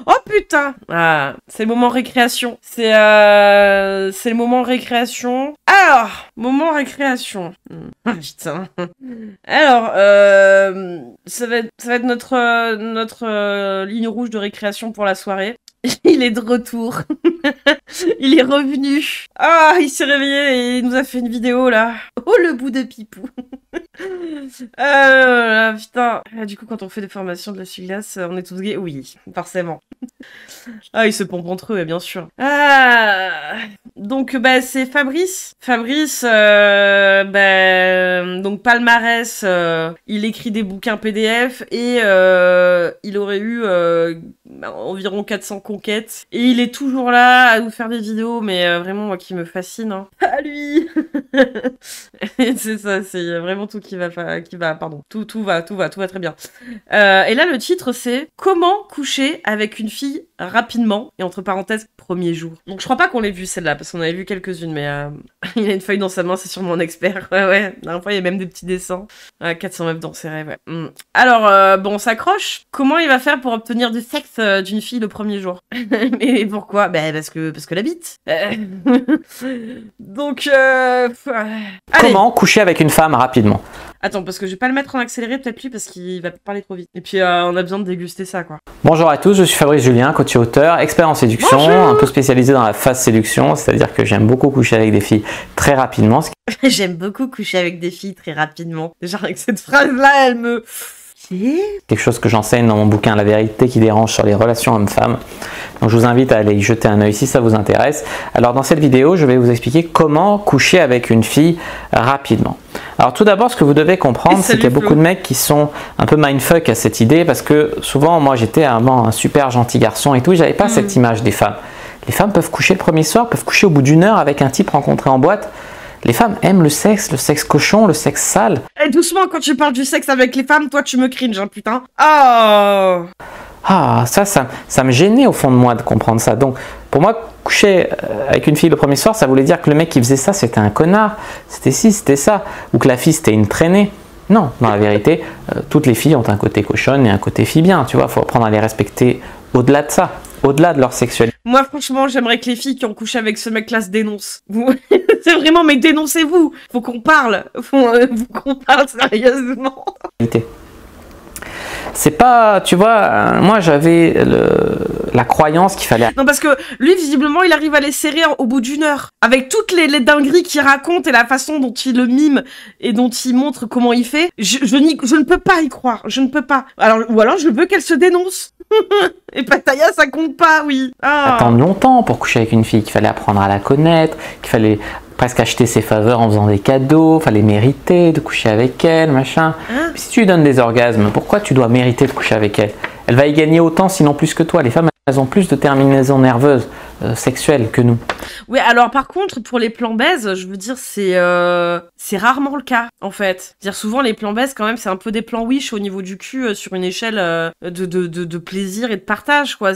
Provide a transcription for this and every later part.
Oh putain. Ah, c'est le moment récréation. C'est le moment récréation. Alors, moment récréation. Ah putain. Alors, ça va être notre ligne rouge de récréation pour la soirée. Il est de retour. Il est revenu. Ah, il s'est réveillé et il nous a fait une vidéo là. Oh, le bout de pipou. Putain. Du coup, quand on fait des formations de la glace, on est tous gays. Oui, forcément. Ah, ils se pompent entre eux, bien sûr. Ah. Donc, bah, c'est Fabrice. Fabrice, donc palmarès, il écrit des bouquins PDF et il aurait eu environ 400 conquêtes. Et il est toujours là à nous faire des vidéos, mais vraiment, moi, qui me fascine. Hein. Ah, lui. C'est ça, c'est vraiment tout qui va, pardon. Tout va très bien. Et là, le titre, c'est « Comment coucher avec une fille rapidement ?» et entre parenthèses, premier jour. Donc, je crois pas qu'on l'ait vu celle-là, parce qu'on avait vu quelques-unes, mais il a une feuille dans sa main, c'est sûrement un expert. Ouais. La dernière fois, il y a même des petits dessins. 400 meufs dans ses rêves, ouais. Alors, bon, on s'accroche. Comment il va faire pour obtenir du sexe d'une fille le premier jour? Mais pourquoi? Bah, parce que la bite. Donc, comment coucher avec une femme rapidement? Attends, parce que je vais pas le mettre en accéléré, peut-être lui, parce qu'il va parler trop vite. Et puis, on a besoin de déguster ça, quoi. Bonjour à tous, je suis Fabrice Julien, coach et auteur, expert en séduction, Bonjour. un peu spécialisé dans la phase séduction, c'est-à-dire que j'aime beaucoup coucher avec des filles très rapidement. J'aime beaucoup coucher avec des filles très rapidement. Déjà, avec cette phrase-là, elle me... Quelque chose que j'enseigne dans mon bouquin La vérité qui dérange sur les relations hommes-femmes. Donc je vous invite à aller y jeter un œil si ça vous intéresse. Alors dans cette vidéo, je vais vous expliquer comment coucher avec une fille rapidement. Alors tout d'abord, ce que vous devez comprendre, c'est qu'il y a beaucoup de mecs qui sont un peu mindfuck à cette idée parce que souvent, moi j'étais avant un super gentil garçon et tout, j'avais pas cette image des femmes. Les femmes peuvent coucher le premier soir, peuvent coucher au bout d'une heure avec un type rencontré en boîte. Les femmes aiment le sexe cochon, le sexe sale. Et doucement, quand tu parles du sexe avec les femmes, toi tu me cringe, hein, putain. Oh. Ah, ça me gênait au fond de moi de comprendre ça. Donc, pour moi, coucher avec une fille le premier soir, ça voulait dire que le mec qui faisait ça, c'était un connard. C'était ci, c'était ça. Ou que la fille, c'était une traînée. Non, dans la vérité, toutes les filles ont un côté cochonne et un côté fille bien. Tu vois, il faut apprendre à les respecter au-delà de ça. Au-delà de leur sexualité. Moi, franchement, j'aimerais que les filles qui ont couché avec ce mec-là se dénoncent. C'est vraiment, mais dénoncez-vous. Faut qu'on parle. Faut qu'on parle sérieusement. C'est pas, tu vois, moi j'avais la croyance qu'il fallait... Non, parce que lui, visiblement, il arrive à les serrer au bout d'une heure. Avec toutes les dingueries qu'il raconte et la façon dont il le mime et dont il montre comment il fait, je ne peux pas y croire. Je ne peux pas. Ou alors, je veux qu'elle se dénonce. Et Pattaya, ça compte pas, oui. Attendre longtemps pour coucher avec une fille, qu'il fallait apprendre à la connaître, qu'il fallait presque acheter ses faveurs en faisant des cadeaux, fallait mériter de coucher avec elle, machin. Si tu lui donnes des orgasmes, pourquoi tu dois mériter de coucher avec elle? Elle va y gagner autant, sinon plus que toi. Les femmes, elles ont plus de terminaisons nerveuses sexuelles que nous. Oui, alors par contre, pour les plans baise, je veux dire, c'est rarement le cas, en fait. Dire souvent, les plans baise, quand même, c'est un peu des plans wish au niveau du cul sur une échelle de plaisir et de partage, quoi.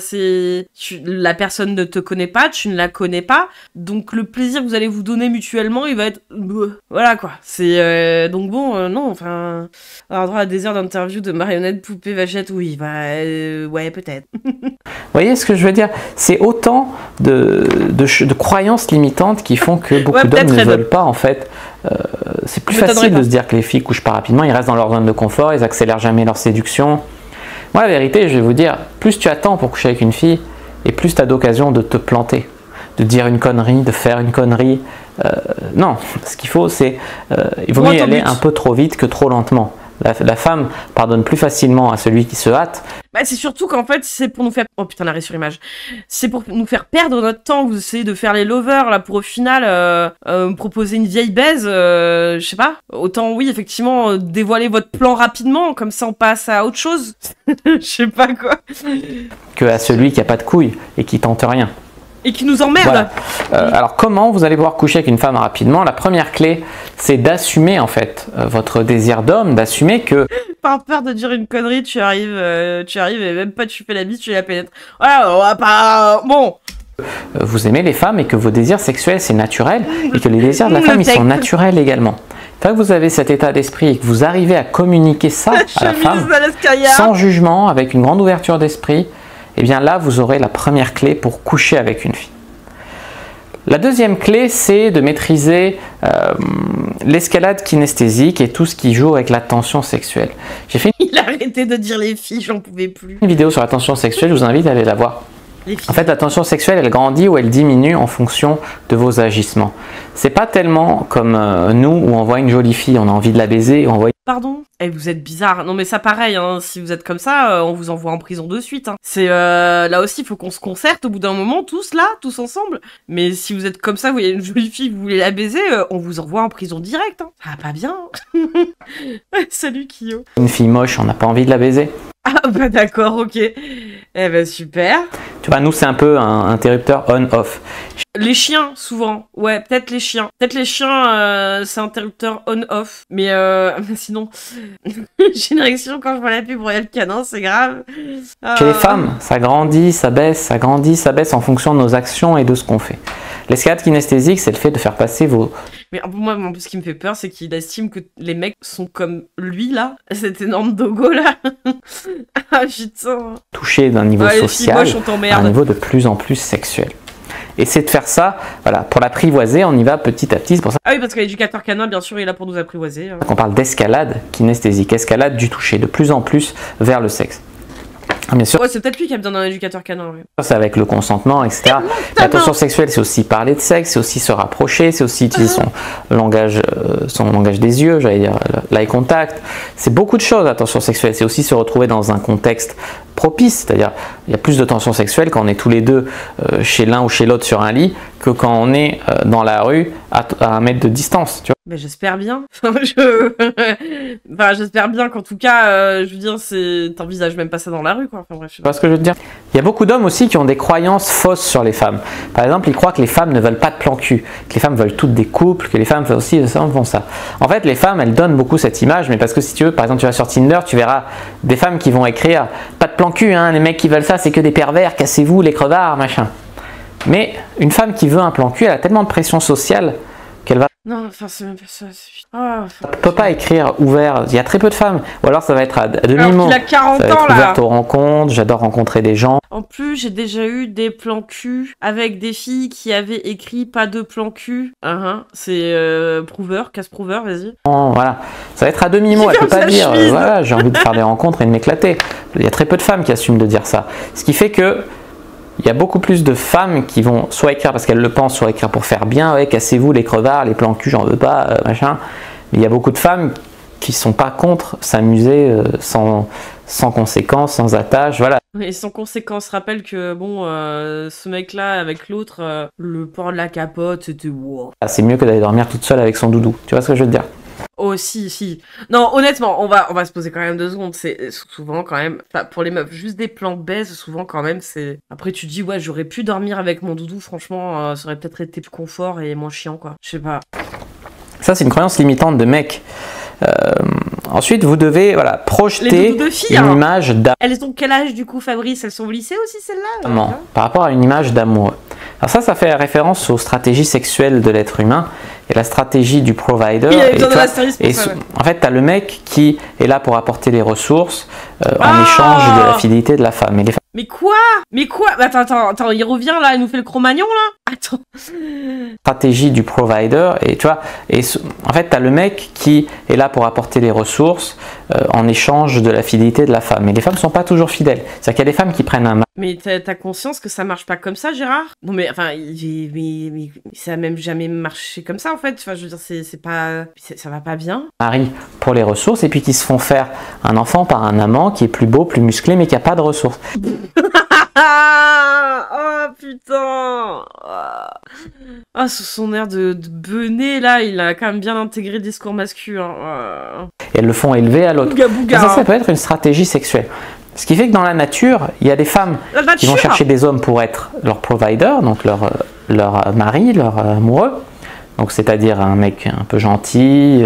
La personne ne te connaît pas, tu ne la connais pas, donc le plaisir que vous allez vous donner mutuellement, il va être... Voilà, quoi. C'est... donc bon, non, enfin... avoir droit à des heures d'interview de marionnettes, poupées, vachettes, oui, bah... ouais, peut-être. Vous voyez ce que je veux dire? C'est autant de croyances limitantes qui font que beaucoup d'hommes ne veulent pas, en fait. C'est plus facile de se dire que les filles couchent pas rapidement, ils restent dans leur zone de confort, ils accélèrent jamais leur séduction. Moi, la vérité, je vais vous dire, plus tu attends pour coucher avec une fille, et plus tu as d'occasion de te planter, de dire une connerie, de faire une connerie. Non, ce qu'il faut, c'est... il vaut mieux y aller un peu trop vite que trop lentement. La femme pardonne plus facilement à celui qui se hâte. Bah, c'est surtout qu'en fait, c'est pour nous faire... Oh putain, l'arrêt sur image. C'est pour nous faire perdre notre temps. Vous essayez de faire les lovers, là, pour au final proposer une vieille baise, je sais pas. Autant, oui, effectivement, dévoiler votre plan rapidement, comme ça on passe à autre chose. Je sais pas quoi. Que à celui qui a pas de couilles et qui tente rien. Et qui nous emmerde. Voilà. Alors comment vous allez pouvoir coucher avec une femme rapidement? La première clé, c'est d'assumer en fait votre désir d'homme, d'assumer que... Par peur de dire une connerie, tu arrives et même pas tu fais la bise, tu la pénètres. Voilà, on va pas... Bon. Vous aimez les femmes et que vos désirs sexuels c'est naturel et que les désirs de la femme ils sont naturels également. Une fois que vous avez cet état d'esprit et que vous arrivez à communiquer ça à la femme, sans jugement, avec une grande ouverture d'esprit, eh bien là, vous aurez la première clé pour coucher avec une fille. La deuxième clé, c'est de maîtriser l'escalade kinesthésique et tout ce qui joue avec la tension sexuelle. J'ai fait Il a arrêté de dire les filles, j'en pouvais plus. une vidéo sur la tension sexuelle, je vous invite à aller la voir. En fait, la tension sexuelle, elle grandit ou elle diminue en fonction de vos agissements. C'est pas tellement comme nous, où on voit une jolie fille, on a envie de la baiser, on voit... Pardon? Eh, vous êtes bizarre. Non mais ça pareil, hein, si vous êtes comme ça, on vous envoie en prison de suite. Hein. C'est là aussi, il faut qu'on se concerte au bout d'un moment, tous là, tous ensemble. Mais si vous êtes comme ça, vous voyez une jolie fille, vous voulez la baiser, on vous envoie en prison direct. Hein. Ça va pas bien. Salut Kyo. Une fille moche, on n'a pas envie de la baiser. Ah bah d'accord, ok. Eh ben super. Tu vois, nous c'est un peu un interrupteur on-off. Les chiens, souvent. Ouais, peut-être les chiens. Peut-être les chiens, c'est interrupteur on-off. Mais sinon, j'ai une érection quand je vois la pub Royal Canin, c'est grave. Chez les femmes, ça grandit, ça baisse, ça grandit, ça baisse en fonction de nos actions et de ce qu'on fait. L'escalade kinesthésique, c'est le fait de faire passer vos... Mais moi, ce qui me fait peur, c'est qu'il estime que les mecs sont comme lui, là. Cet énorme dogo, là. Ah, putain. Toucher d'un niveau social à un niveau de plus en plus sexuel. Et c'est de faire ça, voilà, pour l'apprivoiser, on y va petit à petit. C'est pour ça. Ah oui, parce que l'éducateur canin, bien sûr, il est là pour nous apprivoiser. Hein. On parle d'escalade kinesthésique, escalade du toucher, de plus en plus vers le sexe. Bien sûr. Ouais, c'est peut-être lui qui a besoin d'un éducateur canin. Oui. C'est avec le consentement, etc. La tension sexuelle, c'est aussi parler de sexe, c'est aussi se rapprocher, c'est aussi utiliser son langage des yeux, j'allais dire l'eye contact. C'est beaucoup de choses, la tension sexuelle. C'est aussi se retrouver dans un contexte propice, c'est-à-dire il y a plus de tension sexuelle quand on est tous les deux chez l'un ou chez l'autre sur un lit que quand on est dans la rue à 1 mètre de distance. Tu vois. Mais j'espère bien. J'espère bien qu'en tout cas, je veux dire, t'envisages même pas ça dans la rue, quoi. Enfin, bref, tu vois ce que je veux te dire? Il y a beaucoup d'hommes aussi qui ont des croyances fausses sur les femmes. Par exemple, ils croient que les femmes ne veulent pas de plan cul, que les femmes veulent toutes des couples, que les femmes font ça. En fait, les femmes, elles donnent beaucoup cette image, mais parce que si tu veux, par exemple, tu vas sur Tinder, tu verras des femmes qui vont écrire « Pas de plan cul, hein, les mecs qui veulent ça, c'est que des pervers, cassez-vous, les crevards, machin. » Mais une femme qui veut un plan cul, elle a tellement de pression sociale qu'elle va... Non, enfin, c'est même pas ça. Tu peux pas écrire ouvert, il y a très peu de femmes. Ou alors ça va être à demi-mot. Il a 40 ça va être ans, là. ouverte aux rencontres, j'adore rencontrer des gens. En plus, j'ai déjà eu des plans cul avec des filles qui avaient écrit pas de plan cul. C'est prover, casse-prover, vas-y. Voilà, ça va être à demi-mot, elle peut pas dire voilà, j'ai envie de faire des rencontres et de m'éclater. Il y a très peu de femmes qui assument de dire ça. Ce qui fait que il y a beaucoup plus de femmes qui vont soit écrire parce qu'elles le pensent, soit écrire pour faire bien, ouais, cassez-vous les crevards, les plans cul, j'en veux pas, machin. Mais il y a beaucoup de femmes qui sont pas contre s'amuser sans conséquences, sans attache, voilà. Et sans conséquence, rappelle que bon, ce mec-là avec l'autre, le port de la capote, c'était wow. C'est mieux que d'aller dormir toute seule avec son doudou. Tu vois ce que je veux te dire? Oh si. Non, honnêtement, on va se poser quand même 2 secondes. C'est souvent quand même, pour les meufs, juste des plans baise, souvent quand même, c'est... Après tu dis, ouais, j'aurais pu dormir avec mon doudou, franchement, ça aurait peut-être été plus confort et moins chiant, quoi. Je sais pas. Ça, c'est une croyance limitante de mec. Ensuite, vous devez projeter une image d'amour. Elles ont quel âge du coup, Fabrice? Elles sont au lycée aussi, celles-là? Non, par rapport à une image d'amour. Alors ça fait référence aux stratégies sexuelles de l'être humain et la stratégie du provider. En fait, tu as le mec qui est là pour apporter les ressources en échange de la fidélité de la femme. Et les femmes... Mais quoi? Attends, il revient là, il nous fait le Cro-Magnon là? Attends. Stratégie du provider, et tu vois, en fait, tu as le mec qui est là pour apporter les ressources en échange de la fidélité de la femme. Et les femmes ne sont pas toujours fidèles. C'est-à-dire qu'il y a des femmes qui prennent un mari. Mais t'as conscience que ça marche pas comme ça, Gérard? Non mais enfin, mais ça a même jamais marché comme ça en fait. Enfin, je veux dire, c'est pas, ça va pas bien. Mari pour les ressources et puis qui se font faire un enfant par un amant qui est plus beau, plus musclé, mais qui a pas de ressources. Oh putain! Ah, sous son air de benet là, il a quand même bien intégré le discours masculin. Et elles le font élever à l'autre. Ça peut être une stratégie sexuelle. Ce qui fait que dans la nature, il y a des femmes qui vont chercher des hommes pour être leur provider, donc leur mari, leur amoureux. Donc c'est-à-dire un mec un peu gentil,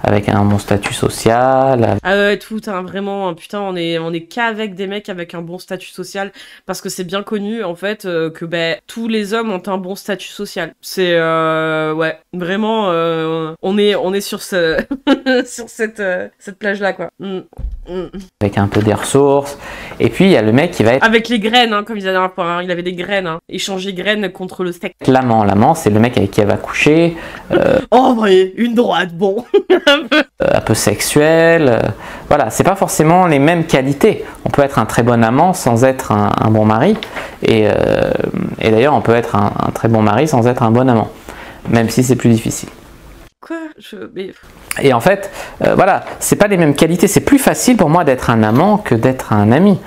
avec un bon statut social. Ah ouais, tout, hein, vraiment, putain, on est qu'avec des mecs avec un bon statut social, parce que c'est bien connu, en fait, que ben, tous les hommes ont un bon statut social. C'est, ouais, vraiment, on est sur sur cette plage-là, quoi. Avec un peu des ressources. Et puis, il y a le mec qui va être... Avec les graines, hein, comme il disait la dernière fois, hein, il avait des graines, hein. Échanger graines contre le sexe. L'amant. L'amant, c'est le mec avec qui elle va coucher. Oh, ouais, une droite, bon. Un peu sexuel. Voilà, c'est pas forcément les mêmes qualités. On peut être un très bon amant sans être un bon mari. Et d'ailleurs, on peut être un très bon mari sans être un bon amant. Même si c'est plus difficile. Quoi? Et en fait, voilà, c'est pas les mêmes qualités. C'est plus facile pour moi d'être un amant que d'être un ami.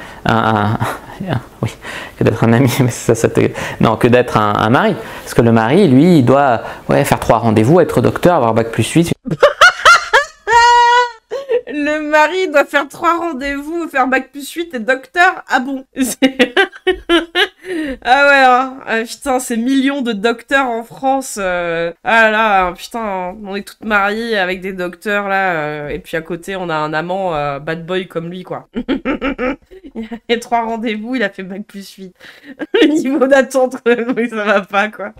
Oui, que d'être un ami, mais non, que d'être un mari. Parce que le mari, lui, il doit faire 3 rendez-vous, être docteur, avoir bac plus 8. Le mari doit faire 3 rendez-vous, faire bac plus 8 et docteur. Ah bon? Ah ouais, hein. Putain, c'est millions de docteurs en France. Ah là, putain, on est toutes mariées avec des docteurs là. Et puis à côté, on a un amant bad boy comme lui, quoi. Il a 3 rendez-vous, il a fait bac plus 8. Le niveau d'attente, ça va pas, quoi.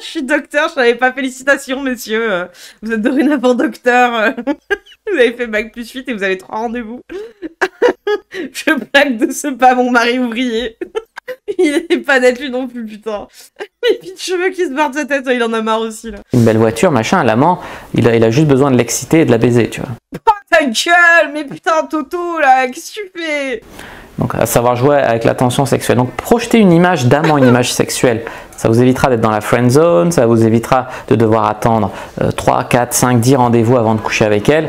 Je suis docteur, je savais pas. Félicitations, messieurs. Vous êtes dorénavant docteur. Vous avez fait bac plus 8 et vous avez 3 rendez-vous. Je plaque de ce pas mon mari ouvrier. Il est pas d'être lui non plus, putain. Les petits cheveux qui se barrent de sa tête, il en a marre aussi, là. Une belle voiture, machin, l'amant, il a juste besoin de l'exciter et de la baiser, tu vois. Oh, ta gueule, mais putain, Toto, là, qu'est-ce que tu fais? Donc, à savoir jouer avec la tension sexuelle. Donc, projeter une image d'amant, une image sexuelle, ça vous évitera d'être dans la friend zone, ça vous évitera de devoir attendre 3, 4, 5, 10 rendez-vous avant de coucher avec elle.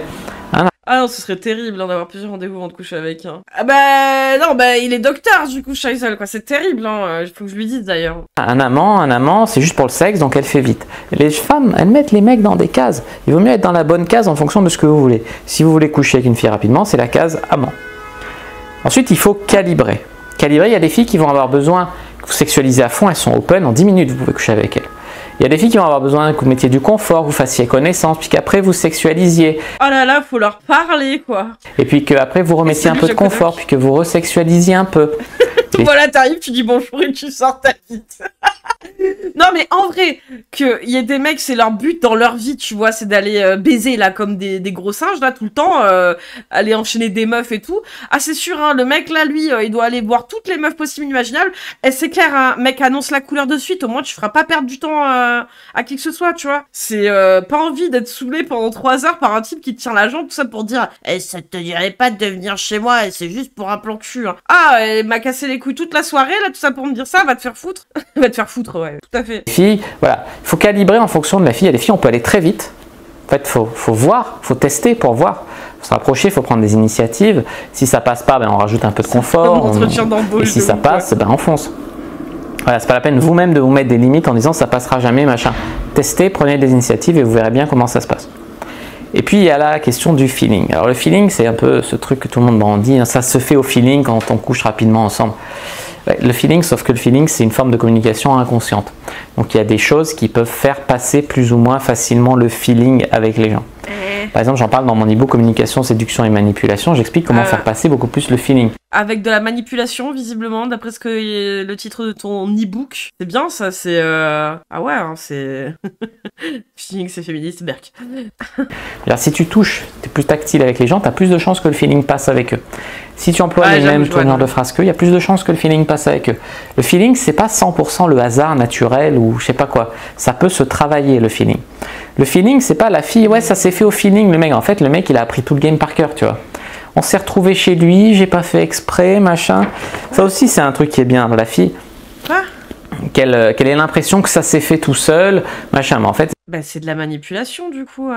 Ah non, ce serait terrible hein, d'avoir plusieurs rendez-vous avant de coucher avec. Hein. Ah bah non, bah il est docteur du coup, Scheisel, quoi. C'est terrible, hein. Il faut que je lui dise d'ailleurs. Un amant, c'est juste pour le sexe, donc elle fait vite. Les femmes, elles mettent les mecs dans des cases. Il vaut mieux être dans la bonne case en fonction de ce que vous voulez. Si vous voulez coucher avec une fille rapidement, c'est la case amant. Ensuite, il faut calibrer. Calibrer, il y a des filles qui vont avoir besoin que vous sexualisez à fond, elles sont open, en 10 minutes vous pouvez coucher avec elles. Il y a des filles qui vont avoir besoin que vous mettiez du confort, vous fassiez connaissance, puis qu'après vous sexualisiez. Oh là là, faut leur parler quoi. Et puis qu'après vous remettiez un peu de confort, puis que vous resexualisiez un peu. Voilà, t'arrives, tu dis bonjour et tu sors ta bite. Non mais en vrai, qu'il y ait des mecs, c'est leur but dans leur vie, tu vois, c'est d'aller baiser là comme des gros singes là tout le temps, aller enchaîner des meufs et tout. Ah c'est sûr, hein, le mec là, lui, il doit aller voir toutes les meufs possibles imaginables. Et c'est clair, un mec annonce la couleur de suite, au moins tu feras pas perdre du temps à qui que ce soit, tu vois. C'est pas envie d'être saoulé pendant 3 heures par un type qui te tient la jambe, tout ça pour dire ça te dirait pas de venir chez moi, c'est juste pour un plan cul. Hein. Ah, elle m'a cassé les couilles toute la soirée là, tout ça pour me dire ça, va te faire foutre. Va te faire foutre, ouais, tout à fait. Les filles, voilà, il faut calibrer en fonction de la fille. Il y a des filles, on peut aller très vite. En fait, faut voir, faut tester pour voir. Faut se rapprocher, faut prendre des initiatives. Si ça passe pas, ben on rajoute un peu de confort. Et si ça passe, ben on fonce. Voilà, c'est pas la peine vous-même de vous mettre des limites en disant ça passera jamais, machin. Testez, prenez des initiatives et vous verrez bien comment ça se passe. Et puis il y a la question du feeling. Alors le feeling, c'est un peu ce truc que tout le monde m'en dit. Ça se fait au feeling quand on couche rapidement ensemble. Le feeling, sauf que le feeling, c'est une forme de communication inconsciente. Donc il y a des choses qui peuvent faire passer plus ou moins facilement le feeling avec les gens. Par exemple, j'en parle dans mon e-book Communication, Séduction et Manipulation. J'explique comment faire passer beaucoup plus le feeling. Avec de la manipulation, visiblement, d'après ce que le titre de ton e-book. C'est bien ça, c'est... Ah ouais, hein, c'est... Feeling, c'est féministe, Berk. Alors, si tu touches, tu es plus tactile avec les gens, tu as plus de chances que le feeling passe avec eux. Si tu emploies les mêmes tournures de phrases qu'eux, il y a plus de chances que le feeling passe avec eux. Le feeling, c'est pas 100% le hasard naturel ou je sais pas quoi. Ça peut se travailler, le feeling. Le feeling, c'est pas la fille, ouais, ça s'est fait au feeling, le mec. En fait, le mec, il a appris tout le game par cœur, tu vois. On s'est retrouvé chez lui, j'ai pas fait exprès, machin. Ça aussi, c'est un truc qui est bien. La fille, qu'elle ait l'impression que ça s'est fait tout seul, machin. Mais en fait, bah, c'est de la manipulation, du coup.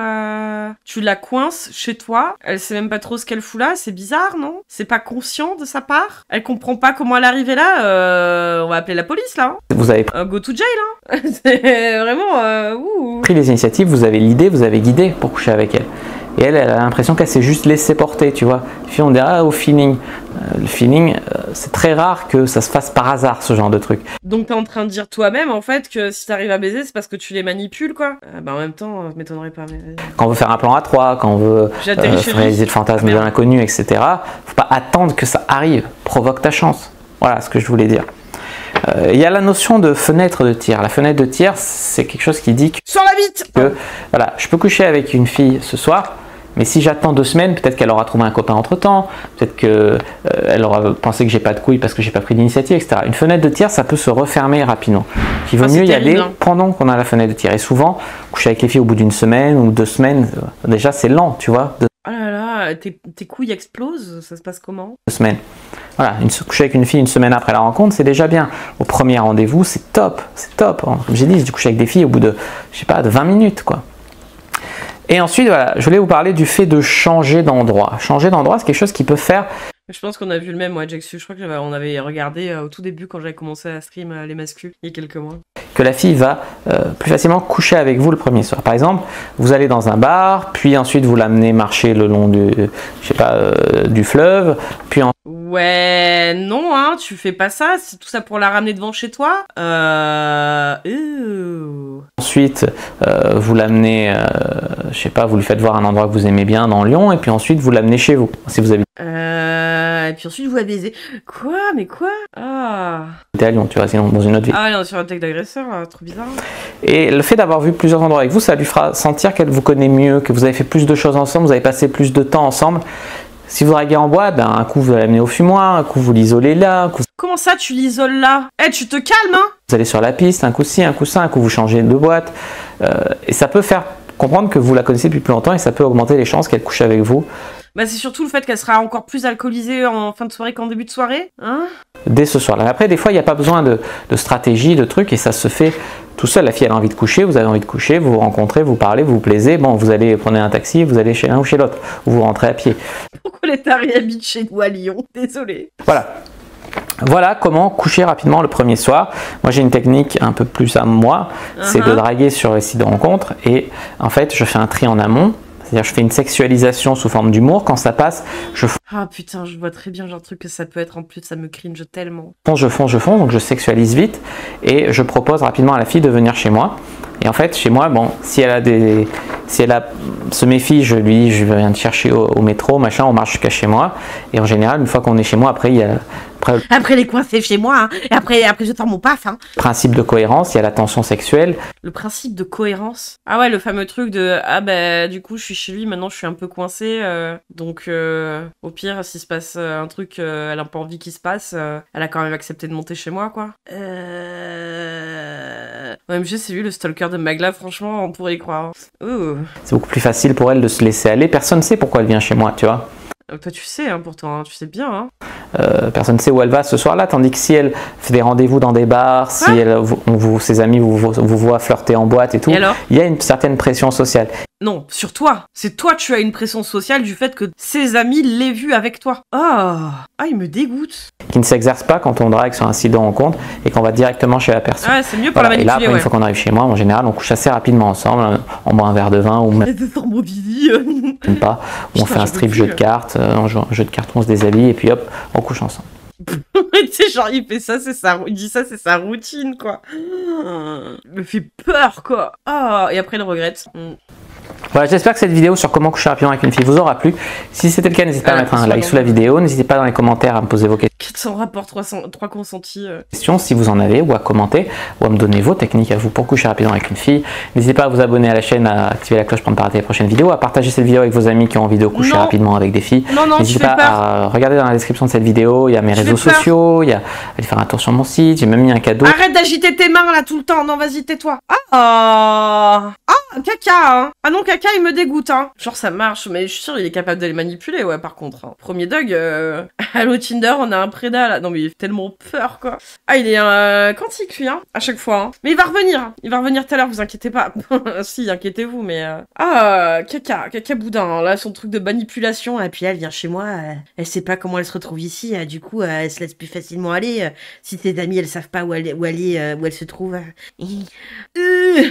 Tu la coinces chez toi, elle sait même pas trop ce qu'elle fout là, c'est bizarre, non? C'est pas conscient de sa part? Elle comprend pas comment elle est arrivée là, on va appeler la police, là. Hein. Vous avez go to jail, hein. C'est vraiment... pris les initiatives, vous avez l'idée, vous avez guidé pour coucher avec elle. et elle a l'impression qu'elle s'est juste laissée porter, tu vois. Les filles, on dirait au feeling. Le feeling, c'est très rare que ça se fasse par hasard, ce genre de truc. Donc t'es en train de dire toi-même, en fait, que si t'arrives à baiser, c'est parce que tu les manipules, quoi. Bah en même temps, je m'étonnerais pas, mais... Quand on veut faire un plan à 3, quand on veut réaliser le fantasme de l'inconnu, etc., faut pas attendre que ça arrive. Provoque ta chance. Voilà ce que je voulais dire. Il y a la notion de fenêtre de tir. La fenêtre de tir, c'est quelque chose qui dit que... Sur la bite voilà, je peux coucher avec une fille ce soir, mais si j'attends 2 semaines, peut-être qu'elle aura trouvé un copain entre-temps, peut-être qu'elle aura pensé que j'ai pas de couilles parce que j'ai pas pris d'initiative, etc. Une fenêtre de tir, ça peut se refermer rapidement. Il vaut mieux y aller pendant qu'on a la fenêtre de tir. Et souvent, coucher avec les filles au bout d'1 semaine ou 2 semaines, déjà c'est lent, tu vois. Oh là là, tes couilles explosent, ça se passe comment? 2 semaines. Voilà, coucher avec une fille 1 semaine après la rencontre, c'est déjà bien. Au premier rendez-vous, c'est top, c'est top. Comme j'ai dit, j'ai couché avec des filles au bout de, je sais pas, de 20 minutes, quoi. Et ensuite, voilà, je voulais vous parler du fait de changer d'endroit. Changer d'endroit, c'est quelque chose qui peut faire... Je pense qu'on a vu le même, moi, Jacksu. Je crois qu'on avait regardé au tout début quand j'avais commencé à stream les mascus, il y a quelques mois. Que la fille va plus facilement coucher avec vous le premier soir. Par exemple, vous allez dans un bar, puis ensuite vous l'amenez marcher le long du, je sais pas, du fleuve, puis Ouais, non, hein, tu fais pas ça, c'est tout ça pour la ramener devant chez toi. Ensuite, vous l'amenez, je sais pas, vous lui faites voir un endroit que vous aimez bien dans Lyon, et puis ensuite vous l'amenez chez vous, si vous habitez. Et puis ensuite vous la baisez. Quoi? Mais quoi? Ah. T'es à Lyon, tu vois, sinon dans une autre ville. Ah, on est sur un tech d'agresseur, là, trop bizarre. Et le fait d'avoir vu plusieurs endroits avec vous, ça lui fera sentir qu'elle vous connaît mieux, que vous avez fait plus de choses ensemble, vous avez passé plus de temps ensemble. Si vous draguez en boîte, ben, un coup vous l'amenez au fumoir, un coup vous l'isolez là, un coup... Comment ça tu l'isoles là? Eh, tu te calmes, hein? Vous allez sur la piste, un coup ci, un coup ça, un coup vous changez de boîte. Et ça peut faire comprendre que vous la connaissez depuis plus longtemps et ça peut augmenter les chances qu'elle couche avec vous. Bah c'est surtout le fait qu'elle sera encore plus alcoolisée en fin de soirée qu'en début de soirée, hein? Dès ce soir-là. Après, des fois, il n'y a pas besoin de stratégie, de trucs, et ça se fait tout seul. La fille, elle a envie de coucher, vous avez envie de coucher, vous vous rencontrez, vous parlez, vous vous plaisez. Bon, vous allez prendre un taxi, vous allez chez l'un ou chez l'autre, ou vous rentrez à pied. Pourquoi les taris habitent chez nous à Lyon? Désolé. Voilà comment coucher rapidement le premier soir. Moi, j'ai une technique un peu plus à moi, c'est de draguer sur les sites de rencontres, et en fait, je fais un tri en amont. C'est-à-dire, je fais une sexualisation sous forme d'humour. Quand ça passe, je fonce. Ah putain, je vois très bien le genre de truc que ça peut être. En plus, ça me cringe tellement. Je fonce. Donc, je sexualise vite. Et je propose rapidement à la fille de venir chez moi. Et en fait, chez moi, bon, si elle se méfie, je viens de chercher au métro, machin, on marche jusqu'à chez moi. Et en général, une fois qu'on est chez moi, après, il y a... Après les coins, c'est chez moi, hein. Et après je sors mon paf, hein. Principe de cohérence, il y a la tension sexuelle. Le principe de cohérence? Ah ouais, le fameux truc de ah bah du coup je suis chez lui, maintenant je suis un peu coincée, donc au pire s'il se passe un truc, elle a pas envie qu'il se passe, elle a quand même accepté de monter chez moi, quoi. OMG, c'est lui le stalker de Magla, franchement, on pourrait y croire. C'est beaucoup plus facile pour elle de se laisser aller, personne ne sait pourquoi elle vient chez moi, tu vois. Toi tu sais, hein, pourtant, hein, tu sais bien, hein. Personne ne sait où elle va ce soir-là, tandis que si elle fait des rendez-vous dans des bars, si ses amis vous voient flirter en boîte et tout, il y a une certaine pression sociale. Non, sur toi. C'est toi, tu as une pression sociale du fait que ses amis l'aient vu avec toi. Ah, il me dégoûte. Qui ne s'exerce pas quand on drague sur un site de rencontre et qu'on va directement chez la personne. Ah, c'est mieux pour la manipuler, et là, après, une fois qu'on arrive chez moi, en général, on couche assez rapidement ensemble, on boit un verre de vin ou même pas, ou on fait un strip jeu de cartes, on joue un jeu de cartes, on se déshabille et puis hop, on couche ensemble. Tu sais, genre, il fait ça, il dit ça, c'est sa routine, quoi. Il me fait peur, quoi. Et après, il regrette. Voilà, j'espère que cette vidéo sur comment coucher rapidement avec une fille vous aura plu. Si c'était le cas, n'hésitez pas à mettre un like sous la vidéo. N'hésitez pas dans les commentaires à me poser vos questions. 400 rapports, 3 consentis. Si vous en avez, ou à commenter, ou à me donner vos techniques à vous pour coucher rapidement avec une fille. N'hésitez pas à vous abonner à la chaîne, à activer la cloche pour ne pas rater les prochaines vidéos, à partager cette vidéo avec vos amis qui ont envie de coucher rapidement avec des filles. N'hésitez pas à regarder dans la description de cette vidéo, il y a mes réseaux sociaux, il y a aller faire un tour sur mon site, j'ai même mis un cadeau. Arrête d'agiter tes mains là tout le temps, non vas-y tais-toi. Caca, hein. Ah non, Caca, il me dégoûte, hein. Genre, ça marche, mais je suis sûre, il est capable de les manipuler, ouais, par contre. Hein. Premier Doug, Allo Tinder, on a un prédat, là. Non, mais il fait tellement peur, quoi. Il est quantique, lui, hein, à chaque fois. Hein. Mais il va revenir. Il va revenir tout à l'heure, vous inquiétez pas. Si, inquiétez-vous, mais... Caca boudin, hein. Là, son truc de manipulation. Et puis, elle vient chez moi, elle sait pas comment elle se retrouve ici. Du coup, elle se laisse plus facilement aller. Si ses amis, elles savent pas où elle se trouve.